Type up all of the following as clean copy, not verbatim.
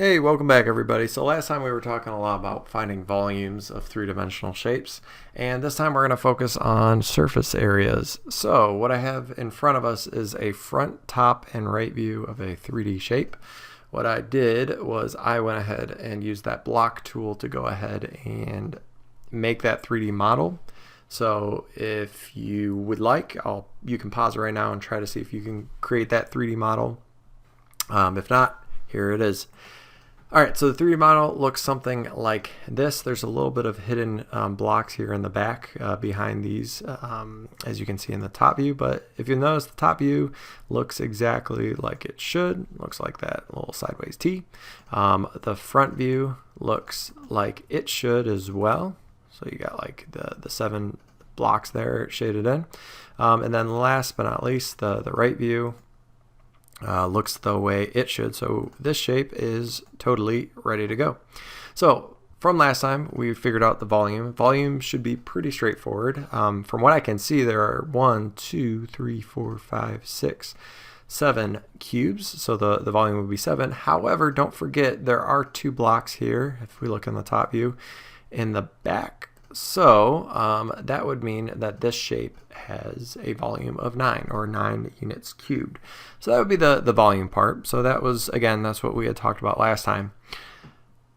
Hey, welcome back everybody. So last time we were talking a lot about finding volumes of three-dimensional shapes, and this time we're going to focus on surface areas. So what I have in front of us is a front, top, and right view of a 3D shape. What I did was I went ahead and used that block tool to go ahead and make that 3D model. So if you would like, you can pause it right now and try to see if you can create that 3D model. If not, here it is. Alright, so the 3D model looks something like this. There's a little bit of hidden blocks here in the back behind these, as you can see in the top view. But if you notice, the top view looks exactly like it should. Looks like that little sideways T. The front view looks like it should as well. So you got like the 7 blocks there shaded in. And then last but not least, the right view looks the way it should. So this shape is totally ready to go. So from last time we figured out the volume. Volume should be pretty straightforward. From what I can see, there are 1, 2, 3, 4, 5, 6, 7 cubes. So the volume would be 7. However, don't forget there are 2 blocks here. If we look in the top view in the back. So that would mean that this shape has a volume of 9 or 9 units cubed. So that would be the volume part. So that was, again, that's what we had talked about last time.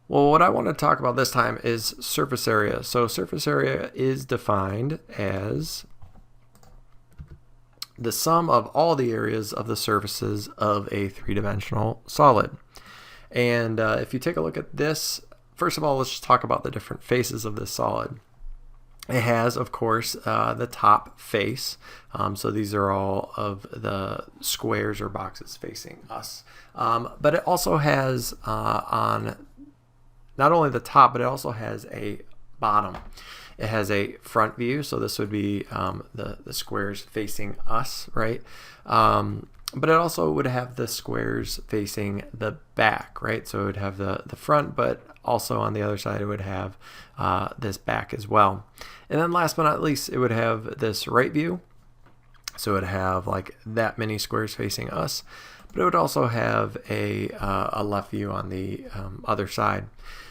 Well, what I want to talk about this time is surface area. So surface area is defined as the sum of all the areas of the surfaces of a three-dimensional solid. And if you take a look at this, first of all, let's just talk about the different faces of this solid. It has, of course, the top face. So these are all of the squares or boxes facing us. But it also has on not only the top, but it also has a bottom. It has a front view. So this would be the squares facing us, right? But it also would have the squares facing the back, right? So it would have the front, but also on the other side it would have this back as well. And then last but not least, it would have this right view. So it would have like that many squares facing us, but it would also have a left view on the other side.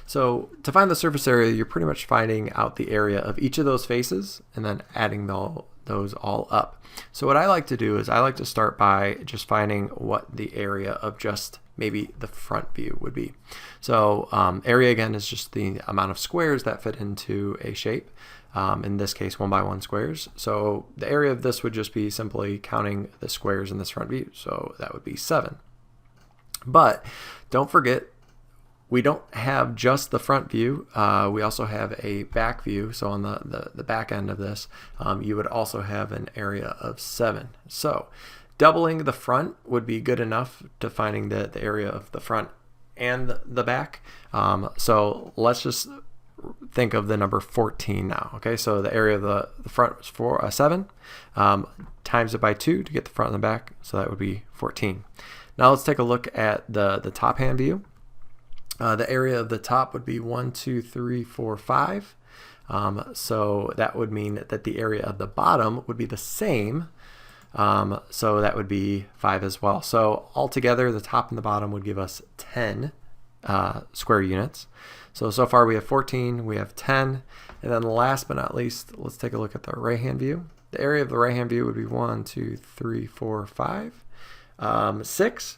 So to find the surface area, you're pretty much finding out the area of each of those faces and then adding those all up. So what I like to do is I like to start by just finding what the area of just maybe the front view would be. So area, again, is just the amount of squares that fit into a shape. In this case, 1 by 1 squares. So the area of this would just be simply counting the squares in this front view. So that would be 7. But don't forget, we don't have just the front view. We also have a back view. So on the back end of this, you would also have an area of 7. So doubling the front would be good enough to finding the area of the front and the back. So let's just think of the number 14 now. Okay, so the area of the front is 7. Times it by 2 to get the front and the back. So that would be 14. Now let's take a look at the top hand view. The area of the top would be 1, 2, 3, 4, 5. So that would mean that the area of the bottom would be the same. So that would be 5 as well. So altogether, the top and the bottom would give us 10 square units. So far we have 14, we have 10. And then last but not least, let's take a look at the right hand view. The area of the right hand view would be 1, 2, 3, 4, 5, 6.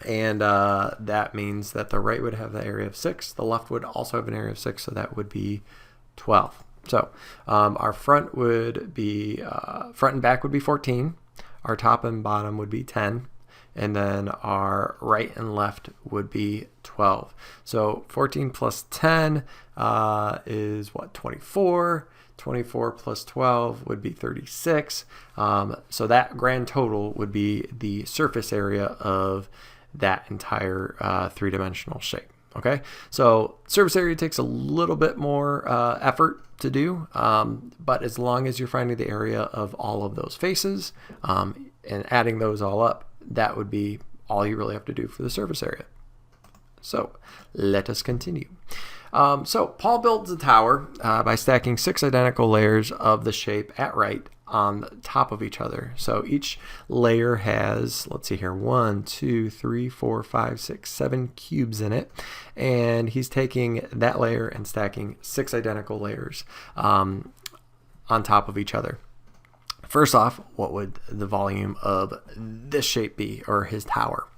And that means that the right would have the area of 6. The left would also have an area of 6, so that would be 12. So our front would be, front and back would be 14. Our top and bottom would be 10. And then our right and left would be 12. So 14 plus 10 is what, 24. 24 plus 12 would be 36. So that grand total would be the surface area of that entire three-dimensional shape. Okay, so surface area takes a little bit more effort to do, but as long as you're finding the area of all of those faces and adding those all up, that would be all you really have to do for the surface area. So let us continue. So Paul builds a tower by stacking 6 identical layers of the shape at right on top of each other. So each layer has, let's see here, 1, 2, 3, 4, 5, 6, 7 cubes in it, and he's taking that layer and stacking 6 identical layers on top of each other. First off, what would the volume of this shape be, or his tower?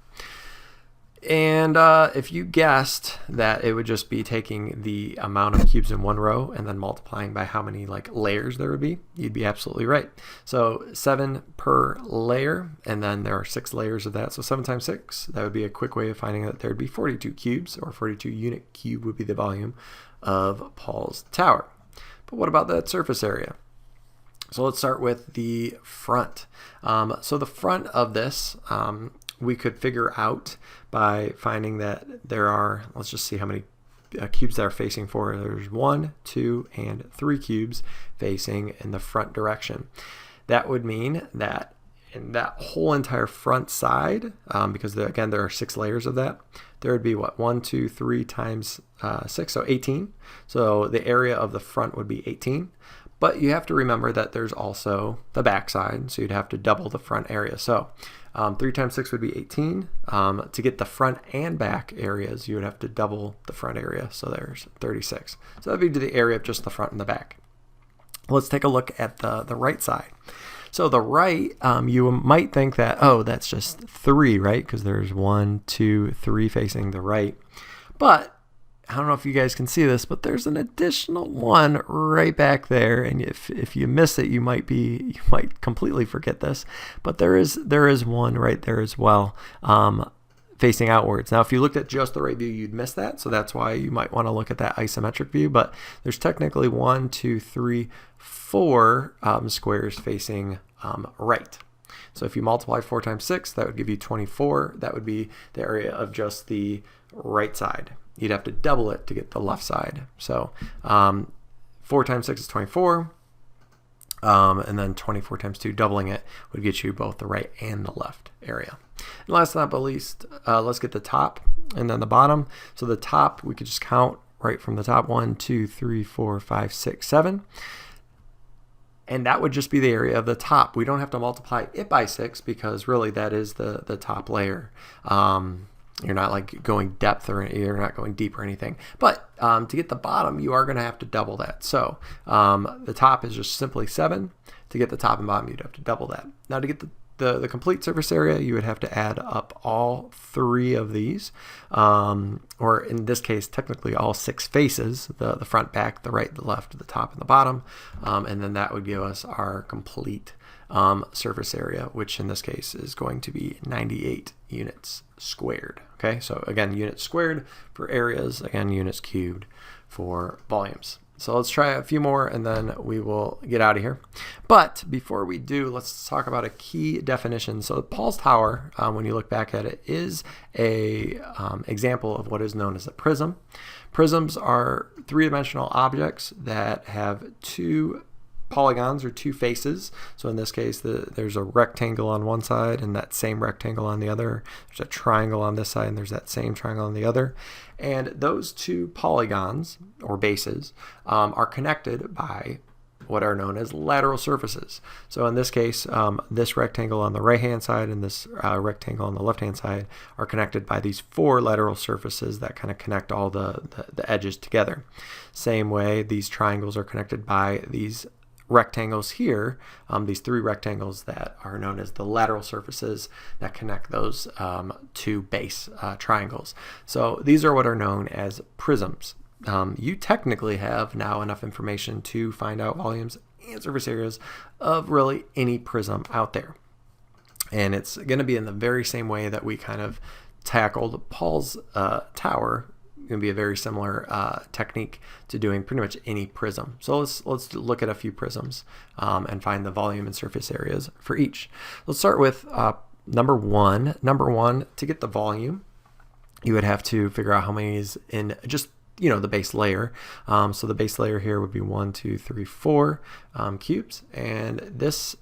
And if you guessed that it would just be taking the amount of cubes in one row and then multiplying by how many layers there would be, you'd be absolutely right. So 7 per layer, and then there are 6 layers of that. So 7 times 6, that would be a quick way of finding that there would be 42 cubes, or 42 unit cube would be the volume of Paul's tower. But what about that surface area? So let's start with the front. So the front of this, we could figure out by finding that there are, let's just see how many cubes that are facing forward. There's 1, 2, and 3 cubes facing in the front direction. That would mean that in that whole entire front side, because again there are 6 layers of that, there would be what, 1, 2, 3 times 6, so 18. So the area of the front would be 18. But you have to remember that there's also the back side, so you'd have to double the front area. So 3 times 6 would be 18. To get the front and back areas, you would have to double the front area, so there's 36. So that would be the area of just the front and the back. Let's take a look at the right side. So the right, you might think that, oh, that's just 3, right? Because there's 1, 2, 3 facing the right. But I don't know if you guys can see this, but there's an additional 1 right back there, and if you miss it, you might completely forget this, but there is 1 right there as well, facing outwards. Now, if you looked at just the right view, you'd miss that, so that's why you might want to look at that isometric view. But there's technically 1, 2, 3, 4 squares facing right. So if you multiply 4 times 6, that would give you 24. That would be the area of just the right side. You'd have to double it to get the left side. So 4 times 6 is 24, and then 24 times 2, doubling it, would get you both the right and the left area. And last but not least, let's get the top and then the bottom. So the top, we could just count right from the top, 1, 2, 3, 4, 5, 6, 7. And that would just be the area of the top. We don't have to multiply it by 6 because really that is the top layer. You're not going depth, or you're not going deep or anything. But to get the bottom, you are going to have to double that. So the top is just simply 7. To get the top and bottom, you'd have to double that. Now to get the complete surface area, you would have to add up all 3 of these, or in this case, technically all 6 faces, the front, back, the right, the left, the top, and the bottom. And then that would give us our complete surface area, which in this case is going to be 98 units squared. Okay, so again, units squared for areas, again, units cubed for volumes. So let's try a few more and then we will get out of here. But before we do, let's talk about a key definition. So Paul's tower, when you look back at it, is a example of what is known as a prism. Prisms are 3-dimensional objects that have 2 polygons, or 2 faces. So in this case, there's a rectangle on one side and that same rectangle on the other. There's a triangle on this side and there's that same triangle on the other. And those 2 polygons, or bases, are connected by what are known as lateral surfaces. So in this case, this rectangle on the right-hand side and this rectangle on the left-hand side are connected by these 4 lateral surfaces that kind of connect all the edges together. Same way, these triangles are connected by these rectangles here, these 3 rectangles that are known as the lateral surfaces that connect those 2 base triangles. So these are what are known as prisms. You technically have now enough information to find out volumes and surface areas of really any prism out there. And it's going to be in the very same way that we kind of tackled Paul's tower. Going to be a very similar technique to doing pretty much any prism. So let's look at a few prisms and find the volume and surface areas for each. Let's start with number one. Number 1, to get the volume, you would have to figure out how many is in just the base layer. So the base layer here would be 1, 2, 3, 4 cubes, and this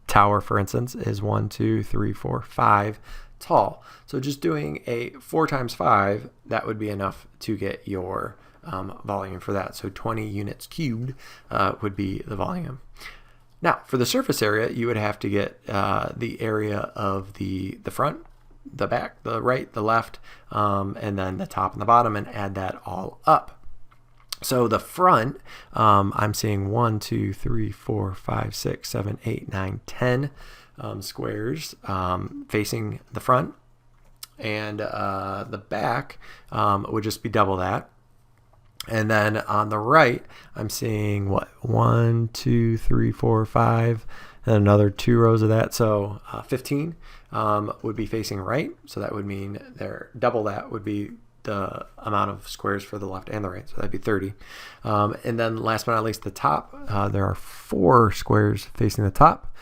tower, for instance, is 1, 2, 3, 4, 5 tall. So just doing a 4 times 5, that would be enough to get your volume for that. So 20 units cubed would be the volume. Now, for the surface area, you would have to get the area of the front, the back, the right, the left, and then the top and the bottom, and add that all up. So the front, I'm seeing 1, 2, 3, 4, 5, 6, 7, 8, 9, 10 squares facing the front, and the back would just be double that. And then on the right, I'm seeing what, 1, 2, 3, 4, 5, and another 2 rows of that. So 15 would be facing right. So that would mean double that would be the amount of squares for the left and the right. So that'd be 30. And then last but not least, the top, there are 4 squares facing the top.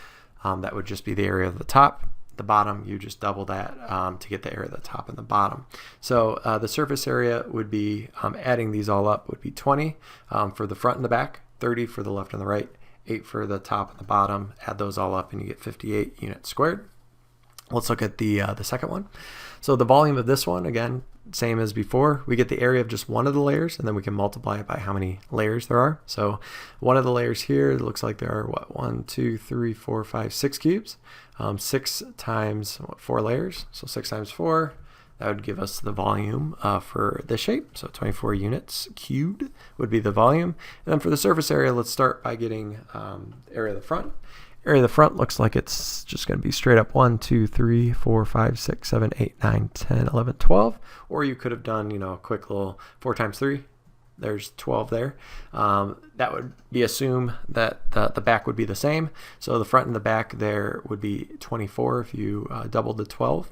That would just be the area of the top. The bottom, you just double that to get the area of the top and the bottom. So the surface area would be, adding these all up, would be 20 for the front and the back, 30 for the left and the right, 8 for the top and the bottom. Add those all up and you get 58 units squared. Let's look at the second one. So the volume of this one, again, same as before. We get the area of just one of the layers, and then we can multiply it by how many layers there are. So one of the layers here, it looks like there are, what, 1, 2, 3, 4, 5, 6 cubes. 6 times 4 layers, so 6 times 4. That would give us the volume for this shape. So 24 units cubed would be the volume. And then for the surface area, let's start by getting area of the front. Area of the front looks like it's just going to be straight up 1, 2, 3, 4, 5, 6, 7, 8, 9, 10, 11, 12. Or you could have done, a quick little 4 times 3. There's 12 there. That would be assume that the back would be the same. So the front and the back there would be 24 if you doubled the 12.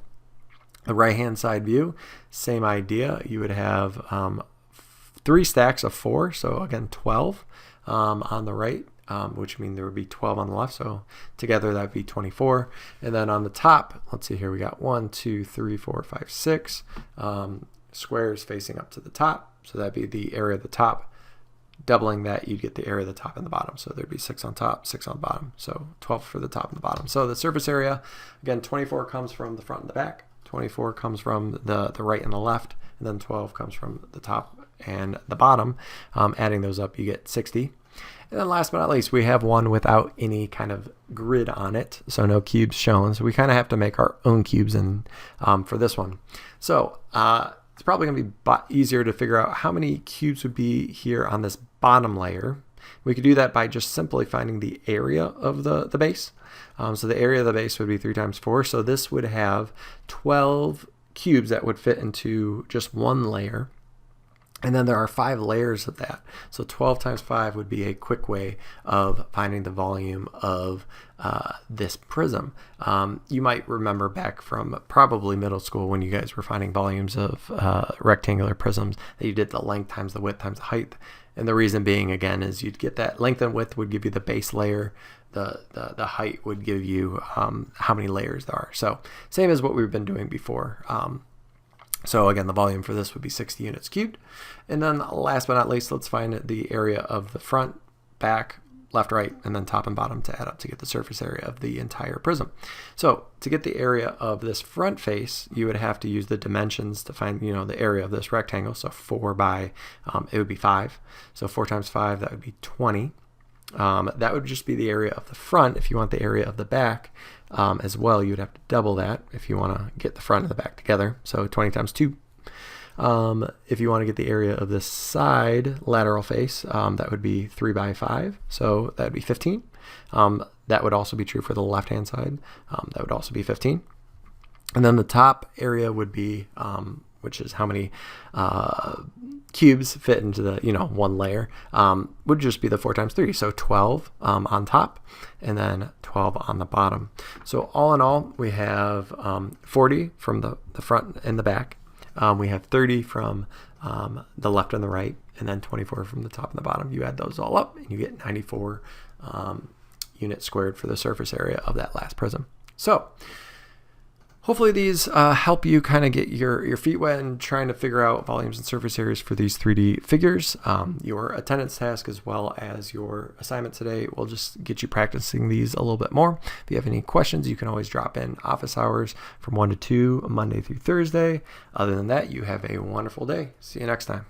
The right-hand side view, same idea. You would have 3 stacks of 4. So again, 12 on the right. Which means there would be 12 on the left, so together that would be 24. And then on the top, let's see here, we got 1, 2, 3, 4, 5, 6 squares facing up to the top, so that'd be the area of the top. Doubling that, you'd get the area of the top and the bottom, so there'd be 6 on top, 6 on the bottom, so 12 for the top and the bottom. So the surface area, again, 24 comes from the front and the back, 24 comes from the right and the left, and then 12 comes from the top and the bottom. Adding those up, you get 60. And then last but not least, we have one without any kind of grid on it, so no cubes shown. So we kind of have to make our own cubes for this one. So it's probably going to be easier to figure out how many cubes would be here on this bottom layer. We could do that by just simply finding the area of the base. So the area of the base would be 3 times 4. So this would have 12 cubes that would fit into just one layer. And then there are 5 layers of that. So 12 times 5 would be a quick way of finding the volume of this prism. You might remember back from probably middle school when you guys were finding volumes of rectangular prisms that you did the length times the width times the height. And the reason being, again, is you'd get that length and width would give you the base layer. The height would give you how many layers there are. So same as what we've been doing before. So again, the volume for this would be 60 units cubed. And then last but not least, let's find the area of the front, back, left, right, and then top and bottom to add up to get the surface area of the entire prism. So to get the area of this front face, you would have to use the dimensions to find, the area of this rectangle. So 4 by, it would be 5. So 4 times 5, that would be 20. That would just be the area of the front. If you want the area of the back as well, you'd have to double that if you want to get the front and the back together. So 20 times 2. If you want to get the area of this side lateral face, that would be 3 by 5. So that would be 15. That would also be true for the left-hand side. That would also be 15. And then the top area would be, which is how many cubes fit into the one layer, would just be the 4 times 3, so 12 on top and then 12 on the bottom. So all in all, we have 40 from the front and the back. We have 30 from the left and the right, and then 24 from the top and the bottom. You add those all up and you get 94 units squared for the surface area of that last prism. So hopefully these help you kind of get your feet wet in trying to figure out volumes and surface areas for these 3D figures. Your attendance task as well as your assignment today will just get you practicing these a little bit more. If you have any questions, you can always drop in office hours from 1 to 2, Monday through Thursday. Other than that, you have a wonderful day. See you next time.